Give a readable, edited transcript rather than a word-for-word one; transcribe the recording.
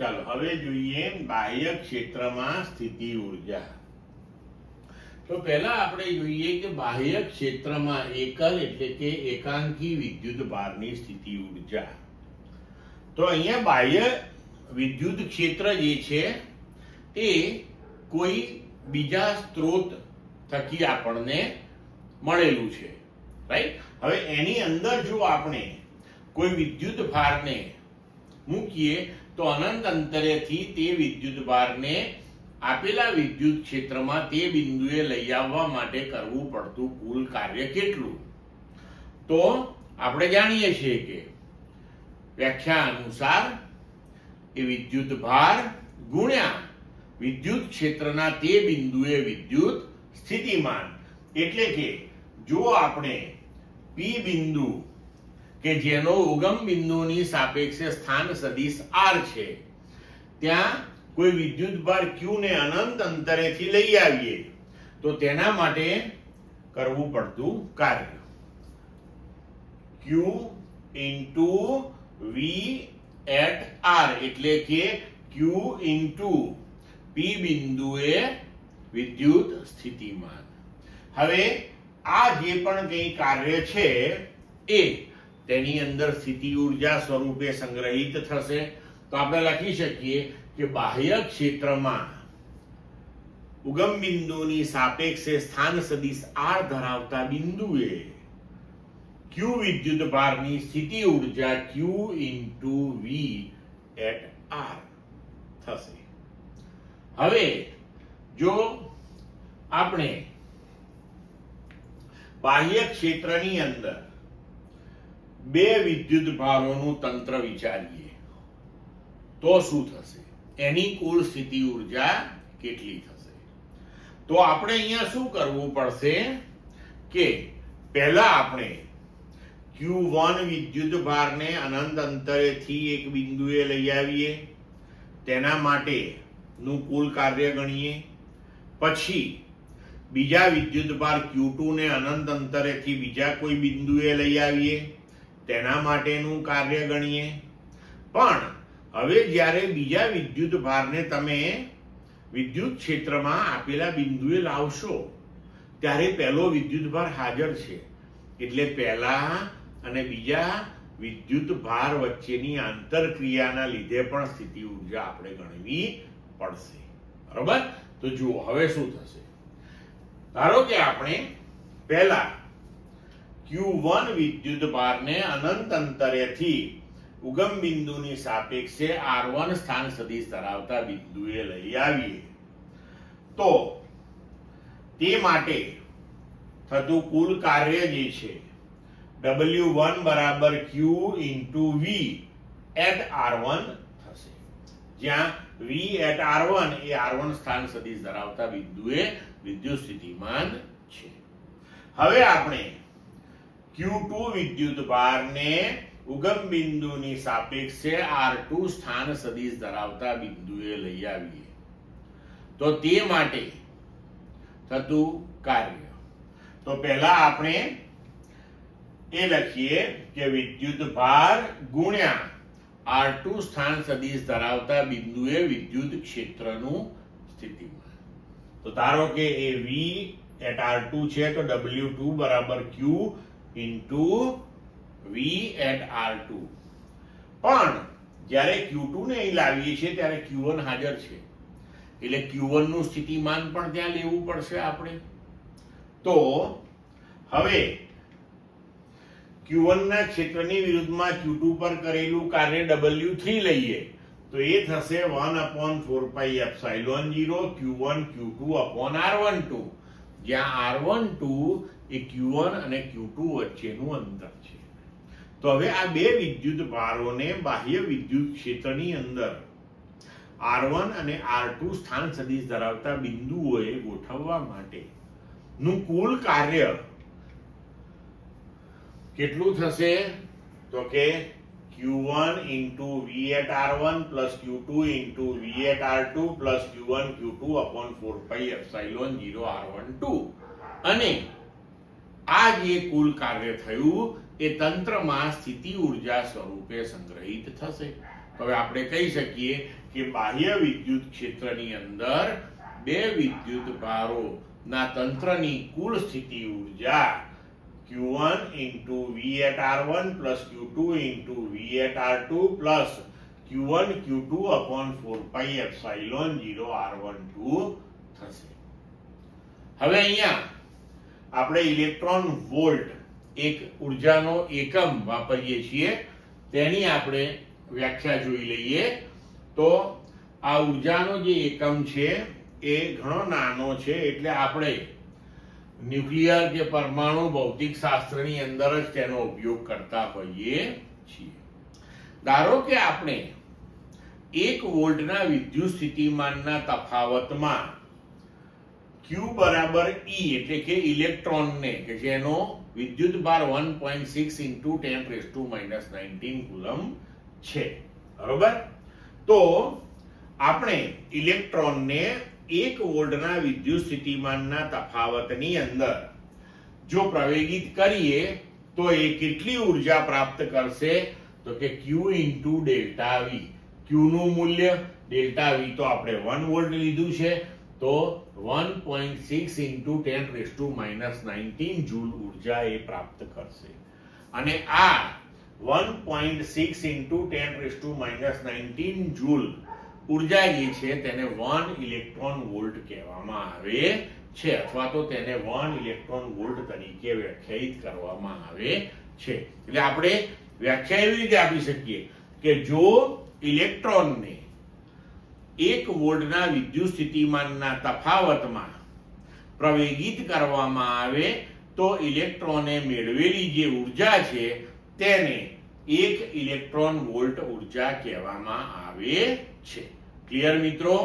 ચાલો હવે જોઈએ બાહ્ય ક્ષેત્રમાં સ્થિતિ ઊર્જા. તો પહેલા આપણે જોઈએ કે બાહ્ય ક્ષેત્રમાં એકલ એટલે કે એકાંકી વિદ્યુત ભારની સ્થિતિ ઊર્જા. તો અહીંયા બાહ્ય વિદ્યુત ક્ષેત્ર જે છે એ કોઈ બીજા સ્ત્રોત થકી આપણને મળેલું છે, રાઈટ. હવે એની અંદર જો આપણે કોઈ વિદ્યુત ભારને મૂકીએ તો અનંત અંતરેથી તે વિદ્યુત ભારને આપેલા વિદ્યુત ક્ષેત્રમાં તે બિંદુએ લઈ આવવા માટે કરવું પડતું કુલ કાર્ય કેટલું? તો આપણે જાણીએ છીએ કે વ્યાખ્યા અનુસાર એ વિદ્યુત ભાર ગુણ્યા વિદ્યુત ક્ષેત્રના તે બિંદુએ વિદ્યુત સ્થિતિમાન. એટલે કે જો આપણે પી બિંદુ કે જેનો ઉગમ બિંદુની સાપેક્ષે સ્થાન સદિશ r છે ત્યાં કોઈ વિદ્યુત ભાર q ને અનંત અંતરેથી લઈ આવીએ તો તેના માટે કરવું પડતું કાર્ય q into v at r એટલે કે q into p બિંદુએ વિદ્યુત સ્થિતિમાન. હવે આ જે પણ કંઈ કાર્ય છે એ તેની અંદર સ્થિતિ ઊર્જા સ્વરૂપે સંગ્રહિત થશે. તો આપણે લખી શકીએ કે બાહ્ય ક્ષેત્રમાં ઉગમ બિંદુની સાપેક્ષે સ્થાન સદિશ r ધરાવતા બિંદુએ q વિદ્યુત ભારની સ્થિતિ ઊર્જા q into v at r થશે. હવે જો આપણે બાહ્ય ક્ષેત્રની અંદર બે વિદ્યુત ભારોનું તંત્ર વિચારીએ તો શું થશે? એની કુલ સ્થિતિ ઊર્જા કેટલી થશે? તો આપણે અહીંયા શું કરવું પડશે કે પહેલા આપણે Q1 વિદ્યુત ભારને અનંત અંતરેથી એક બિંદુએ લઈ આવીએ, તેના માટેનું કુલ કાર્ય ગણીએ. પછી બીજા વિદ્યુત ભાર Q2 ને અનંત અંતરેથી બીજા કોઈ બિંદુએ લઈ આવીએ, તેના માટેનું કાર્ય ગણીએ. પણ હવે જ્યારે બીજા વિદ્યુત ભારને તમે વિદ્યુત ક્ષેત્રમાં આપેલા બિંદુએ લાવશો ત્યારે પહેલો વિદ્યુત ભાર હાજર છે એટલે પહેલા અને બીજા વિદ્યુત ભાર વચ્ચેની આંતરક્રિયાના લીધે પણ સ્થિતિ ઊર્જા આપણે ગણવી પડશે. બરોબર? તો જુઓ હવે શું થશે. ધારો કે આપણે પહેલા Q1 વિદ્યુત ભારને અનંત અંતરેથી ઉગમ બિંદુની સાપેક્ષે R1 સ્થાન સદિશ ધરાવતા બિંદુએ લઈ આવીએ તો તે માટે થતું કુલ કાર્ય જે છે W1 બરાબર Q into V at R1 થશે, જ્યાં V at R1 A R1 સ્થાન સદિશ ધરાવતા બિંદુએ વિદ્યુત સ્થિતિમાન છે. હવે આપણે Q2 વિદ્યુત ભારને ઉગમ બિંદુની સાપેક્ષે R2 સ્થાન સદિશ ધરાવતા બિંદુએ લઈ આવીએ તો તે માટે થતું કાર્ય. તો પહેલા આપણે એ લખીએ કે વિદ્યુત ભાર ગુણ્યા R2 સ્થાન સદિશ ધરાવતા બિંદુએ વિદ્યુત ક્ષેત્રનું સ્થિતિમાન. તો ધારો કે એ V at R2 છે તો W2 બરાબર Q into V at R2. પણ જ્યારે Q2 ને અહીં લાવીએ છીએ ત્યારે Q1 હાજર છે એટલે Q1 નું સ્થિતિમાન પણ ત્યાં લેવું પડશે આપણે. તો હવે Q1 ના ક્ષેત્રની વિરુદ્ધમાં Q2 પર કરેલું કાર્ય W3 લઈએ તો એ થશે 1/4πε0 Q1 Q2 upon R12, જ્યાં R12 એ Q1 અને Q2 વચ્ચેનું અંતર છે. તો હવે આ બે વિદ્યુત ભારોને બાહ્ય વિદ્યુત ક્ષેત્રની અંદર R1 અને R2 સ્થાન સદિશ ધરાવતા બિંદુઓએ ગોઠવવા માટે નું કુલ કાર્ય કેટલું થશે? તો કે Q1 into V at R1 plus Q2 into V at R2 plus Q1 Q2 upon 4πε0 R12. અને આ જે કુલ કાર્ય થયું એ તંત્રમાં સ્થિતિ ઊર્જા સ્વરૂપે સંગ્રહિત થશે. તો હવે આપણે કહી શકીએ કે બાહ્ય વિદ્યુત ક્ષેત્રની અંદર બે વિદ્યુત ભારોના તંત્રની કુલ સ્થિતિ ઉર્જા Q1 into V at R1 plus Q2 into V at R2 plus Q1 Q2 upon 4 pi epsilon 0 R12 થશે. હવે અહીંયા આપણે ઇલેક્ટ્રોન વોલ્ટ એક ઉર્જાનો એકમ વાપરીએ છીએ, તેની આપણે વ્યાખ્યા જોઈ લઈએ. તો આ ઉર્જાનો જે એકમ છે એ ઘણો નાનો છે, એટલે આપણે ન્યુક્લિયર કે પરમાણુ ભૌતિક શાસ્ત્રની અંદર જ તેનો ઉપયોગ કરતા હોઈએ છીએ. ધારો કે આપણે 1 વોલ્ટના વિદ્યુત સ્થિતિમાનના તફાવતમાં Q બરાબર E એટલે કે ઇલેક્ટ્રોનને કે જેનો વિદ્યુત ભાર 1.6 into 10⁻⁻19 કુલમ છે, બરોબર. તો આપણે ઇલેક્ટ્રોનને 1 વોલ્ટના વિદ્યુત સ્થિતિમાનના તફાવતની અંદર જો પ્રવેગિત કરીએ તો એ કેટલી ઉર્જા પ્રાપ્ત કરશે? તો કે Q into delta V. Q નું મૂલ્ય ડેલ્ટા V તો આપણે 1 વોલ્ટ લીધું છે, તો 1.6 into 10⁻⁻19 જૂલ ઉર્જા એ પ્રાપ્ત કરશે. અને આ 1.6 into 10⁻⁻19 જૂલ ઉર્જા જે છે તેને 1 ઇલેક્ટ્રોન વોલ્ટ કહેવામાં આવે છે, અથવા તો તેને 1 ઇલેક્ટ્રોન વોલ્ટ તરીકે વ્યાખ્યાયિત કરવામાં આવે છે. એટલે આપણે વ્યાખ્યા એવી રીતે આપી શકીએ કે જો ઇલેક્ટ્રોનને 1 વોલ્ટના વિદ્યુત સ્થિતિમાનના તફાવતમાં પ્રવેગિત કરવામાં આવે તો ઇલેક્ટ્રોને મેળવેલી જે ઉર્જા છે તેને 1 ઇલેક્ટ્રોન વોલ્ટ ઉર્જા કહેવામાં આવે છે. ક્લિયર મિત્રો?